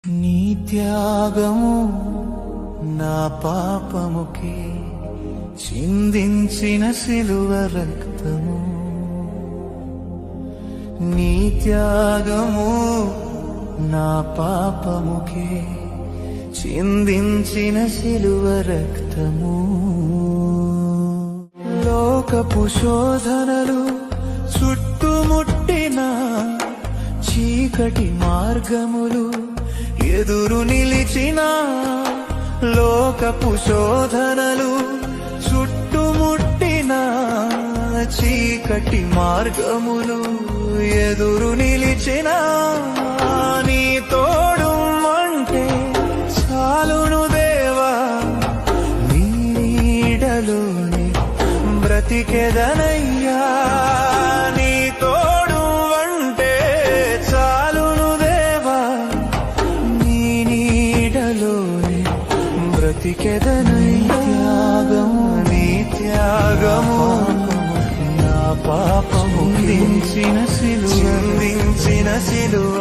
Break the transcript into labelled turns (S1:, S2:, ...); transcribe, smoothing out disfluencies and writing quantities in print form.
S1: నీ త్యాగము నా పాపముకే చిందించిన సిలువ రక్తము. నీ త్యాగము నా పాపముకే చిందించిన సిలువ రక్తము. లోకపు శోధనలు చుట్టుముట్టిన చీకటి మార్గములు ఎదురు నిలిచిన, లోకపు శోధనలు చుట్టుముట్టిన చీకటి మార్గములు ఎదురు నిలిచిన, నీ తోడు అంటే చాలును దేవా, నీ నీడలోనే బ్రతికెదనయ్యా. నీ తోడు అంటే చాలును దేవా, నీ నీడలోనే బ్రతికెదనయ్యా. నీ త్యాగము నా పాపము దించిన సిలువ